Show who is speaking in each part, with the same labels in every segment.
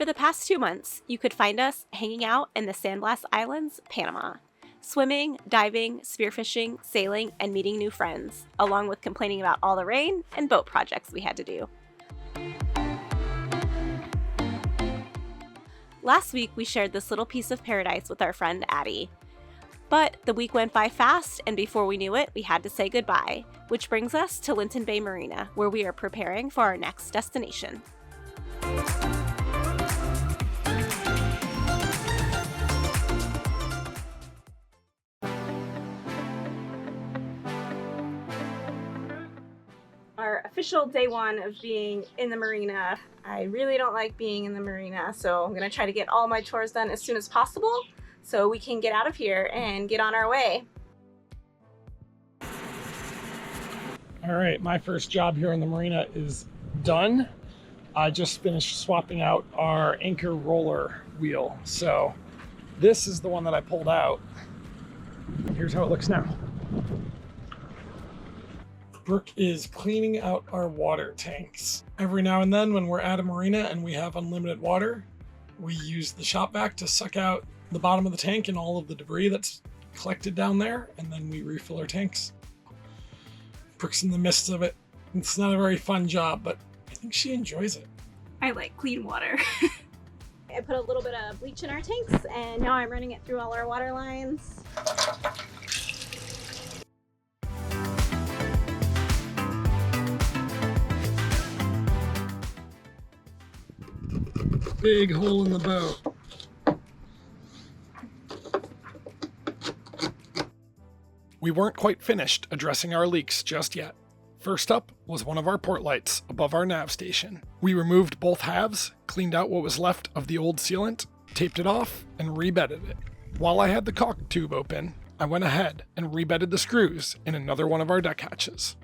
Speaker 1: For the past 2 months, you could find us hanging out in the Sandblast Islands, Panama, swimming, diving, spearfishing, sailing, and meeting new friends, along with complaining about all the rain and boat projects we had to do. Last week, we shared this little piece of paradise with our friend Addie. But the week went by fast, and before we knew it, we had to say goodbye, which brings us to Linton Bay Marina, where we are preparing for our next destination. Our official day one of being in the marina. I really don't like being in the marina, so I'm gonna try to get all my chores done as soon as possible so we can get out of here and get on our way.
Speaker 2: All right, my first job here in the marina is done. I just finished swapping out our anchor roller wheel. So this is the one that I pulled out. Here's how it looks now. Brooke is cleaning out our water tanks. Every now and then when we're at a marina and we have unlimited water, we use the shop vac to suck out the bottom of the tank and all of the debris that's collected down there, and then we refill our tanks. Brooke's in the midst of it. It's not a very fun job, but I think she enjoys it.
Speaker 1: I like clean water. I put a little bit of bleach in our tanks, and now I'm running it through all our water lines.
Speaker 2: Big hole in the boat. We weren't quite finished addressing our leaks just yet. First up was one of our port lights above our nav station. We removed both halves, cleaned out what was left of the old sealant, taped it off, and rebedded it. While I had the caulk tube open, I went ahead and rebedded the screws in another one of our deck hatches.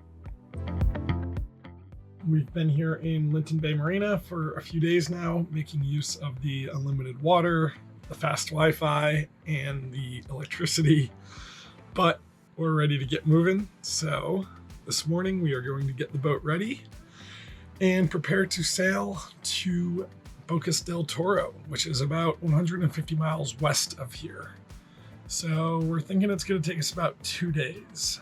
Speaker 2: We've been here in Linton Bay Marina for a few days now, making use of the unlimited water, the fast Wi-Fi, and the electricity, but we're ready to get moving. So this morning we are going to get the boat ready and prepare to sail to Bocas Del Toro, which is about 150 miles west of here. So we're thinking it's going to take us about 2 days.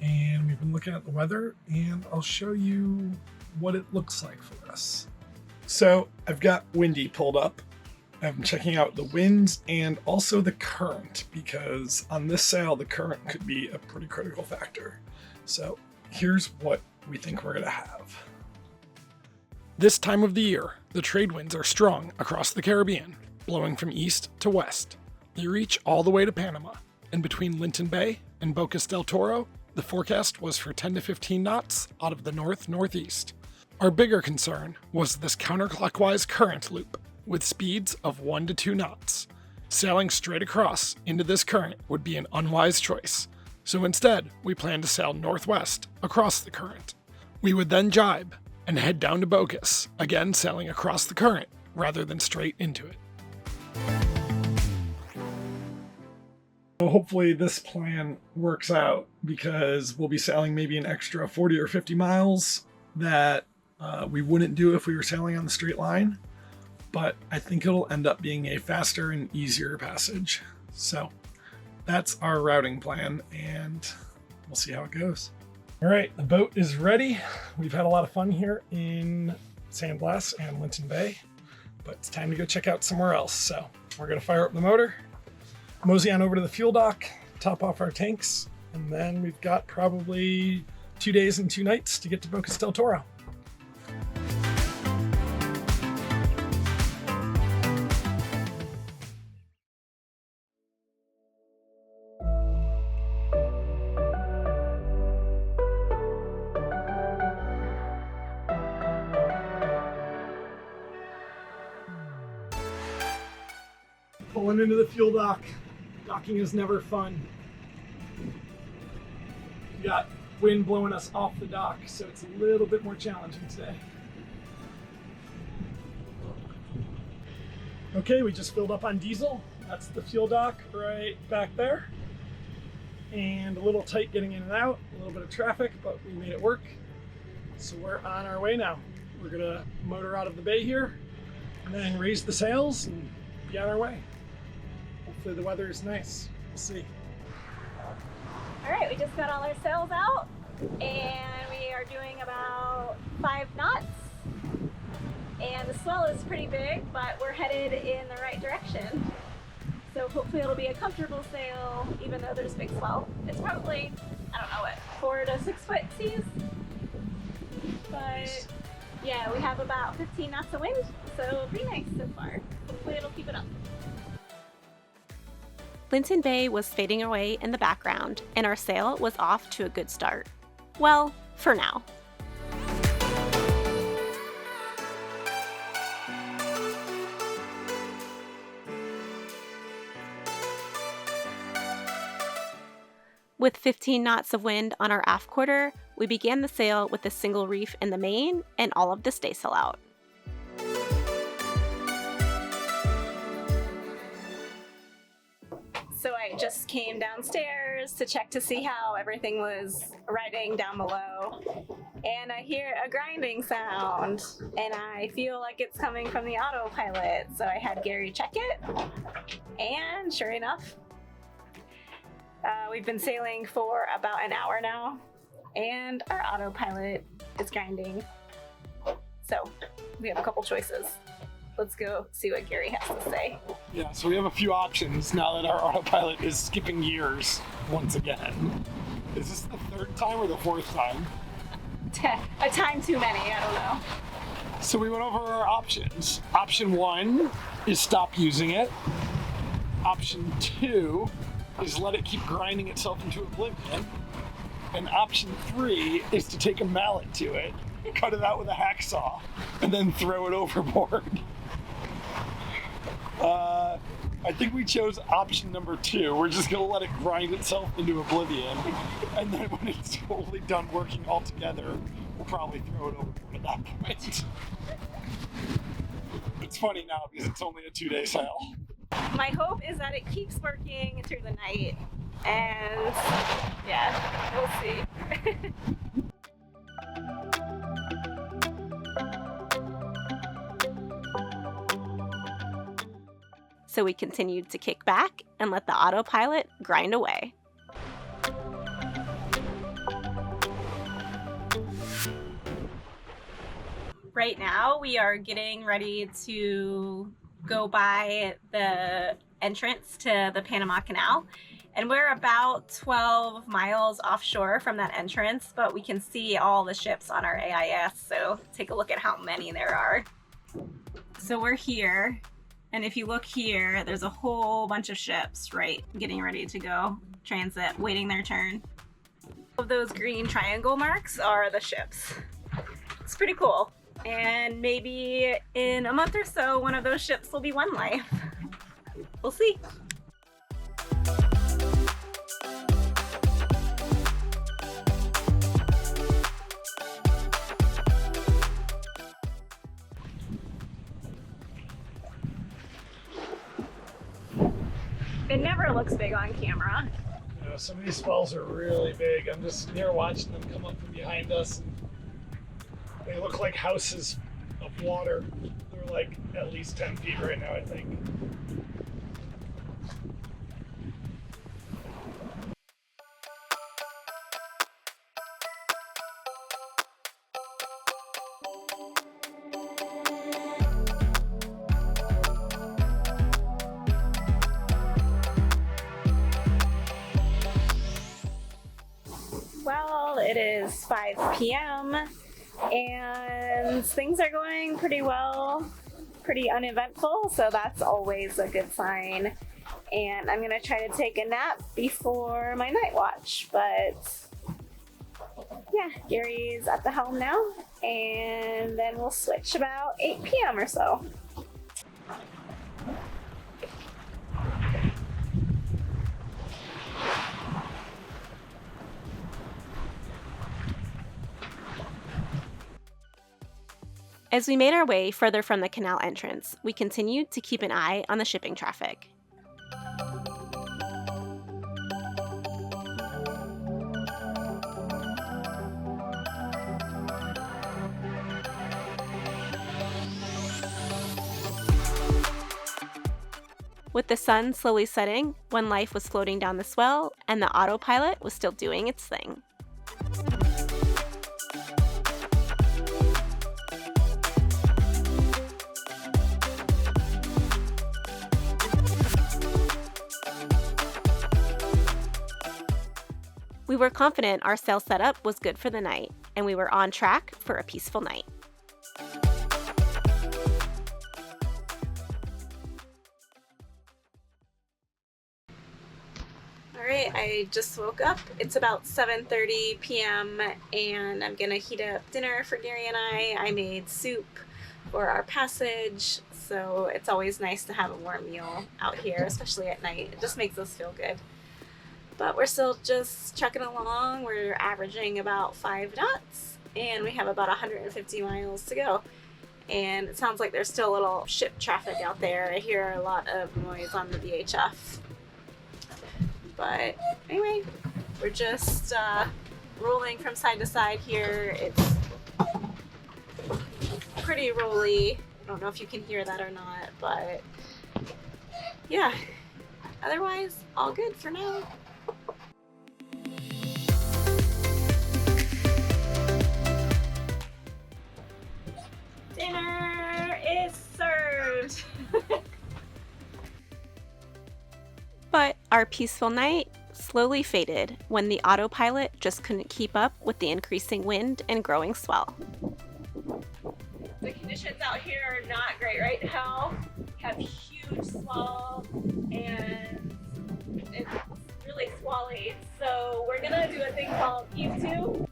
Speaker 2: And we've been looking at the weather, and I'll show you what it looks like for us. So I've got Windy pulled up. I'm checking out the winds and also the current, because on this sail, the current could be a pretty critical factor. So here's what we think we're gonna have. This time of the year, the trade winds are strong across the Caribbean, blowing from east to west. They reach all the way to Panama, and between Linton Bay and Bocas Del Toro, the forecast was for 10 to 15 knots out of the north-northeast. Our bigger concern was this counterclockwise current loop with speeds of 1 to 2 knots. Sailing straight across into this current would be an unwise choice, so instead we planned to sail northwest across the current. We would then jibe and head down to Bocas, again sailing across the current rather than straight into it. Hopefully this plan works out, because we'll be sailing maybe an extra 40 or 50 miles that we wouldn't do if we were sailing on the straight line. But I think it'll end up being a faster and easier passage. So that's our routing plan, and we'll see how it goes. All right, the boat is ready. We've had a lot of fun here in Sandblast and Linton Bay, but it's time to go check out somewhere else. So we're gonna fire up the motor, mosey on over to the fuel dock, top off our tanks, and then we've got probably 2 days and 2 nights to get to Bocas Del Toro. Pulling into the fuel dock. Docking is never fun. We got wind blowing us off the dock, so it's a little bit more challenging today. Okay, we just filled up on diesel. That's the fuel dock right back there. And a little tight getting in and out, a little bit of traffic, but we made it work. So we're on our way now. We're gonna motor out of the bay here and then raise the sails and be on our way. Hopefully the weather is nice. We'll see.
Speaker 1: All right, we just got all our sails out and we are doing about 5 knots. And the swell is pretty big, but we're headed in the right direction. So hopefully it'll be a comfortable sail, even though there's big swell. It's probably, I don't know what, 4 to 6 foot seas. But yeah, we have about 15 knots of wind, so pretty nice so far. Hopefully it'll keep it up. Linton Bay was fading away in the background, and our sail was off to a good start. Well, for now. With 15 knots of wind on our aft quarter, we began the sail with a single reef in the main and all of the staysail out. So I just came downstairs to check to see how everything was riding down below, and I hear a grinding sound, and I feel like it's coming from the autopilot, so I had Gary check it, and sure enough, we've been sailing for about an hour now, and our autopilot is grinding. So we have a couple choices. Let's go see what Gary has to say.
Speaker 2: Yeah, so we have a few options now that our autopilot is skipping gears once again. Is this the 3rd time or the 4th time?
Speaker 1: A time too many, I don't know.
Speaker 2: So we went over our options. Option 1 is stop using it. Option 2 is let it keep grinding itself into oblivion. And option 3 is to take a mallet to it, cut it out with a hacksaw, and then throw it overboard. I think we chose option number 2. We're just gonna let it grind itself into oblivion, and then when it's totally done working all together, we'll probably throw it overboard at that point. It's funny now because it's only a 2-day sail.
Speaker 1: My hope is that it keeps working through the night, and yeah, we'll see. So we continued to kick back and let the autopilot grind away. Right now, we are getting ready to go by the entrance to the Panama Canal, and we're about 12 miles offshore from that entrance, but we can see all the ships on our AIS, so take a look at how many there are. So we're here, and if you look here, there's a whole bunch of ships, right, getting ready to go transit, waiting their turn. All of those green triangle marks are the ships. It's pretty cool. And maybe in a month or so, one of those ships will be One Life. We'll see. It never looks big on camera.
Speaker 2: You know, some of these swells are really big. I'm just here watching them come up from behind us. They look like houses of water. They're like at least 10 feet right now, I think.
Speaker 1: Well, it is 5 p.m. and things are going pretty well, pretty uneventful, so that's always a good sign. And I'm gonna try to take a nap before my night watch, but yeah, Gary's at the helm now, and then we'll switch about 8 p.m. or so. As we made our way further from the canal entrance, we continued to keep an eye on the shipping traffic. With the sun slowly setting, One Life was floating down the swell, and the autopilot was still doing its thing. We were confident our sail setup was good for the night, and we were on track for a peaceful night. Alright, I just woke up. It's about 7:30 p.m. and I'm gonna heat up dinner for Gary and I made soup for our passage, so it's always nice to have a warm meal out here, especially at night. It just makes us feel good. But we're still just trucking along. We're averaging about 5 knots, and we have about 150 miles to go. And it sounds like there's still a little ship traffic out there. I hear a lot of noise on the VHF. But anyway, we're just rolling from side to side here. It's pretty rolly. I don't know if you can hear that or not, but yeah. Otherwise, all good for now. Dinner is served! But our peaceful night slowly faded when the autopilot just couldn't keep up with the increasing wind and growing swell. The conditions out here are not great right now. We have huge swell and it's really squally. So we're gonna do a thing called heave to.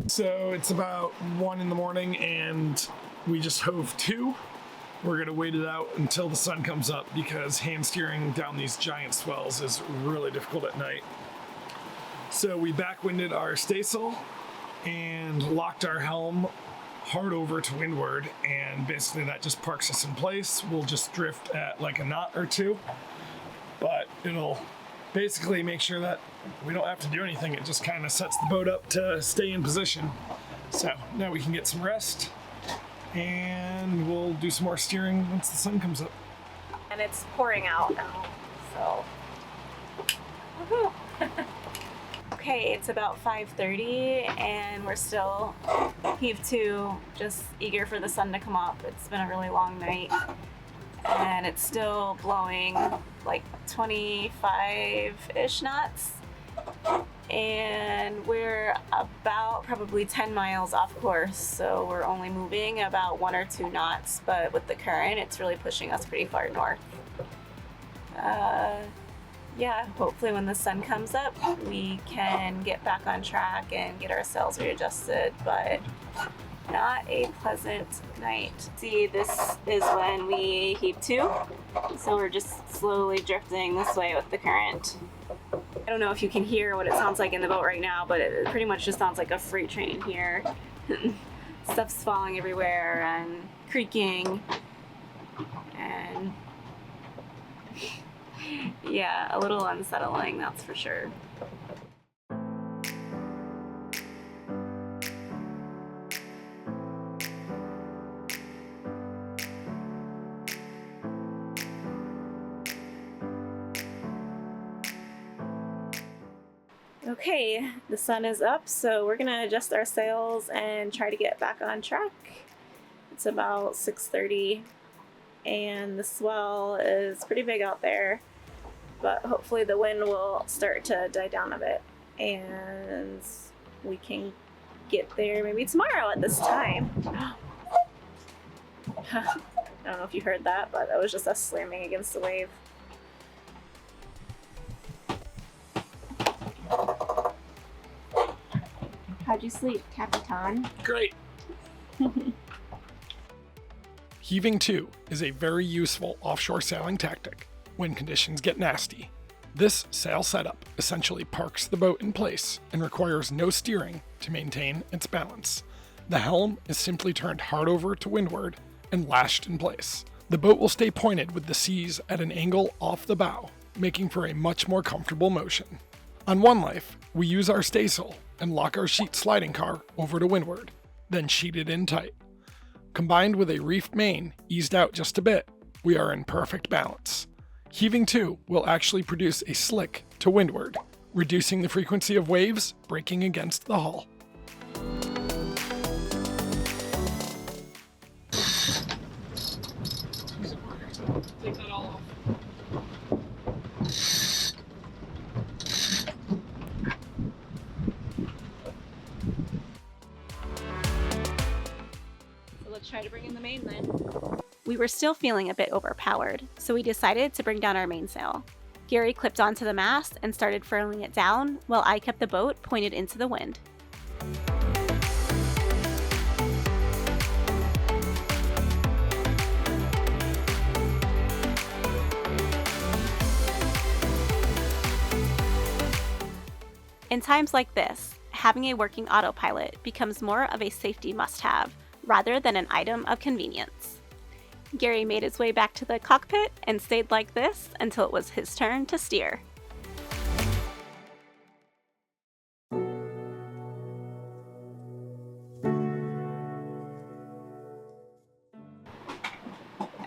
Speaker 2: So it's about 1 in the morning and we just hove to. We're gonna wait it out until the sun comes up because hand steering down these giant swells is really difficult at night. So we backwinded our staysail and locked our helm hard over to windward, and basically that just parks us in place. We'll just drift at like a knot or two, but it'll basically make sure that we don't have to do anything. It just kind of sets the boat up to stay in position. So now we can get some rest and we'll do some more steering once the sun comes up.
Speaker 1: And it's pouring out now, so woohoo. Okay, it's about 5:30 and we're still heave to, just eager for the sun to come up. It's been a really long night and it's still blowing like 25-ish knots. And we're about probably 10 miles off course, so we're only moving about 1 or 2 knots, but with the current it's really pushing us pretty far north. Yeah, hopefully when the sun comes up we can get back on track and get our sails readjusted, but not a pleasant night. See, this is when we heave to, so we're just slowly drifting this way with the current. I don't know if you can hear what it sounds like in the boat right now, but it pretty much just sounds like a freight train here. Stuff's falling everywhere and creaking, and yeah, a little unsettling, that's for sure. Okay, the sun is up, so we're gonna adjust our sails and try to get back on track. It's about 6:30 and the swell is pretty big out there, but hopefully the wind will start to die down a bit and we can get there maybe tomorrow at this time. I don't know if you heard that, but that was just us slamming against the wave. How'd you sleep, Capitan?
Speaker 2: Great. Heaving to is a very useful offshore sailing tactic when conditions get nasty. This sail setup essentially parks the boat in place and requires no steering to maintain its balance. The helm is simply turned hard over to windward and lashed in place. The boat will stay pointed with the seas at an angle off the bow, making for a much more comfortable motion. On One Life, we use our staysail and lock our sheet sliding car over to windward, then sheet it in tight. Combined with a reefed main eased out just a bit, we are in perfect balance. Heaving to will actually produce a slick to windward, reducing the frequency of waves breaking against the hull. Take that all off.
Speaker 1: So let's try to bring in the main then. We were still feeling a bit overpowered, so we decided to bring down our mainsail. Gary clipped onto the mast and started furling it down, while I kept the boat pointed into the wind. In times like this, having a working autopilot becomes more of a safety must-have rather than an item of convenience. Gary made his way back to the cockpit and stayed like this until it was his turn to steer.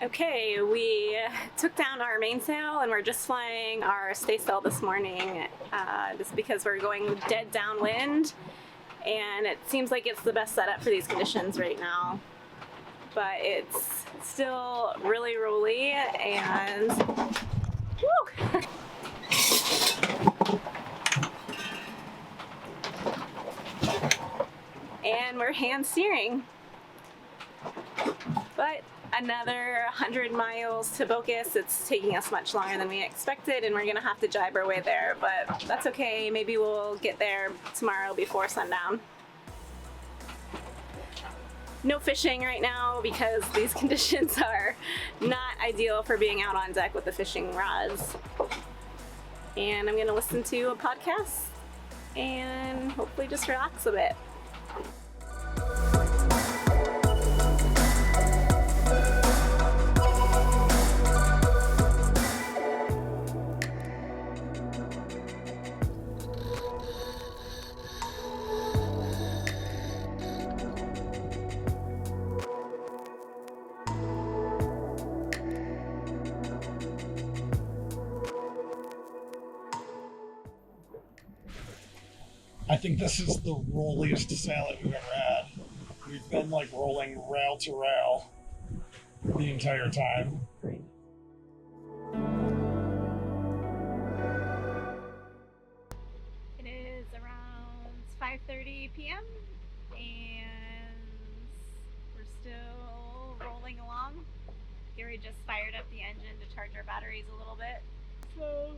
Speaker 1: Okay, we took down our mainsail and we're just flying our staysail this morning just because we're going dead downwind, and it seems like it's the best setup for these conditions right now. But it's still really rolly and woo! And we're hand steering. But another 100 miles to Bocas. It's taking us much longer than we expected, and we're gonna have to jibe our way there, but that's okay. Maybe we'll get there tomorrow before sundown. No fishing right now because these conditions are not ideal for being out on deck with the fishing rods. And I'm gonna listen to a podcast and hopefully just relax a bit.
Speaker 2: I think this is the rolliest sail that we've ever had. We've been like rolling rail to rail the entire time.
Speaker 1: It is around 5:30 p.m. and we're still rolling along. Gary just fired up the engine to charge our batteries a little bit. So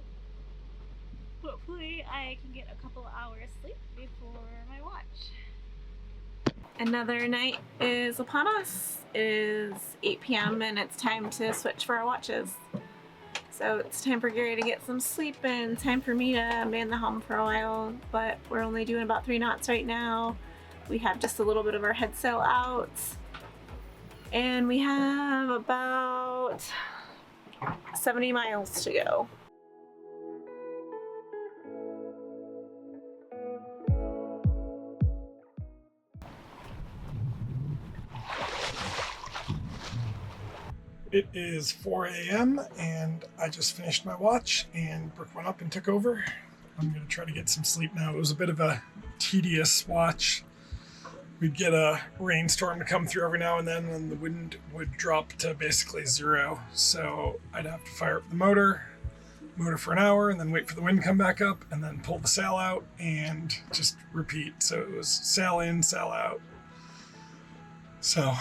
Speaker 1: hopefully I can get a couple hours sleep before my watch. Another night is upon us. It is 8 p.m. and it's time to switch for our watches. So it's time for Gary to get some sleep and time for me to man the helm for a while, but we're only doing about 3 knots right now. We have just a little bit of our head sail out, and we have about 70 miles to go.
Speaker 2: It is 4 a.m. and I just finished my watch and Brooke went up and took over. I'm going to try to get some sleep now. It was a bit of a tedious watch. We'd get a rainstorm to come through every now and then, and the wind would drop to basically zero. So I'd have to fire up the motor for an hour and then wait for the wind to come back up and then pull the sail out and just repeat. So it was sail in, sail out. So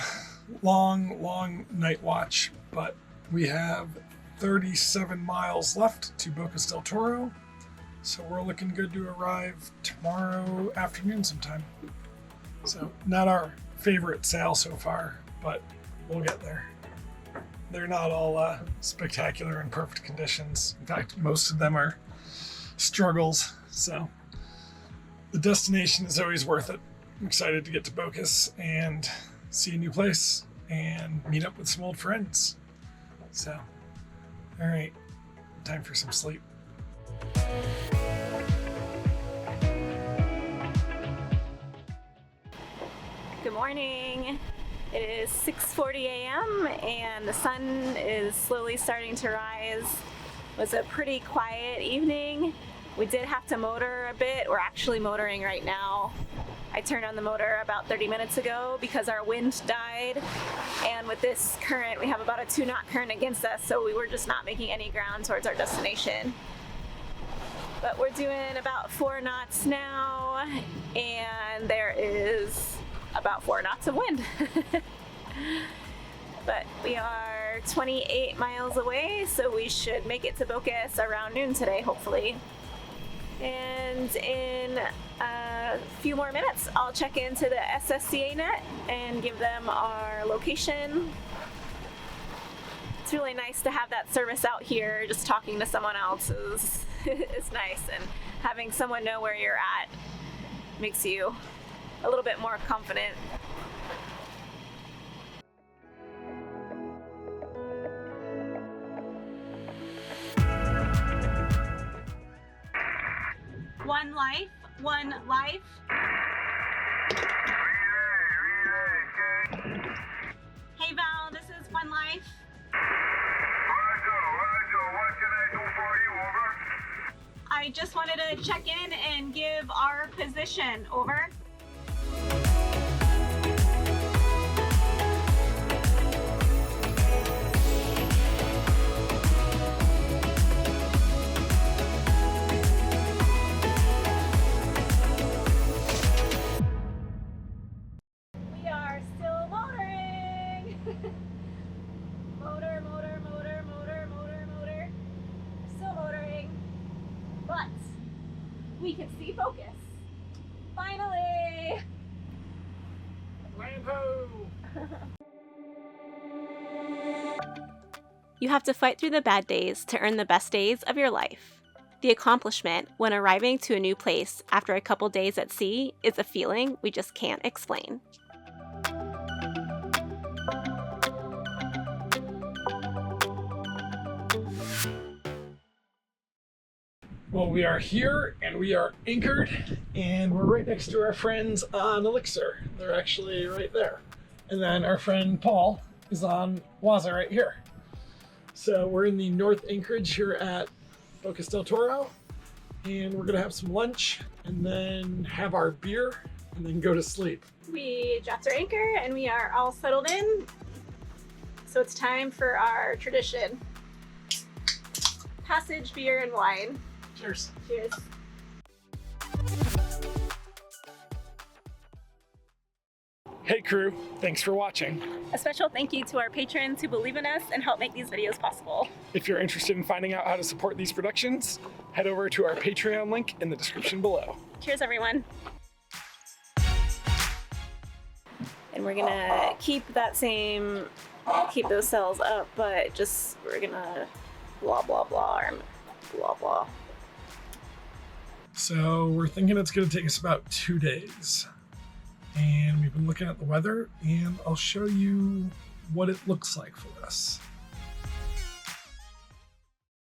Speaker 2: long night watch, but we have 37 miles left to Bocas Del Toro. So we're looking good to arrive tomorrow afternoon sometime. So not our favorite sail so far, but we'll get there. They're not all spectacular and perfect conditions. In fact, most of them are struggles. So the destination is always worth it. I'm excited to get to Bocas and see a new place and meet up with some old friends. So, all right, time for some sleep.
Speaker 1: Good morning. It is 6:40 a.m. and the sun is slowly starting to rise. It was a pretty quiet evening. We did have to motor a bit. We're actually motoring right now. I turned on the motor about 30 minutes ago because our wind died, and with this current we have about a 2-knot current against us, so we were just not making any ground towards our destination. But we're doing about 4 knots now, and there is about 4 knots of wind. But we are 28 miles away, so we should make it to Bocas around noon today, hopefully. And in a few more minutes, I'll check into the SSCA net and give them our location. It's really nice to have that service out here. Just talking to someone else is nice, and having someone know where you're at makes you a little bit more confident. One life, one life. Hey Val, this is One Life.
Speaker 3: Roger, what can I do for you, over?
Speaker 1: I just wanted to check in and give our position, over. We are still motoring. Motor. Still motoring. But we can see Bocas. Finally!
Speaker 2: Land ho!
Speaker 1: You have to fight through the bad days to earn the best days of your life. The accomplishment when arriving to a new place after a couple days at sea is a feeling we just can't explain.
Speaker 2: Well, we are here and we are anchored, and we're right next to our friends on Elixir. They're actually right there. And then our friend Paul is on Waza right here. So we're in the North Anchorage here at Bocas Del Toro, and we're gonna have some lunch and then have our beer and then go to sleep.
Speaker 1: We dropped our anchor and we are all settled in. So it's time for our tradition. Passage, beer, and wine.
Speaker 2: Cheers.
Speaker 1: Cheers.
Speaker 2: Hey crew, thanks for watching.
Speaker 1: A special thank you to our patrons who believe in us and help make these videos possible.
Speaker 2: If you're interested in finding out how to support these productions, head over to our Patreon link in the description below.
Speaker 1: Cheers, everyone. And we're gonna keep those cells up, but we're gonna blah, blah, blah, or blah, blah.
Speaker 2: So we're thinking it's gonna take us about 2 days. And we've been looking at the weather, and I'll show you what it looks like for us.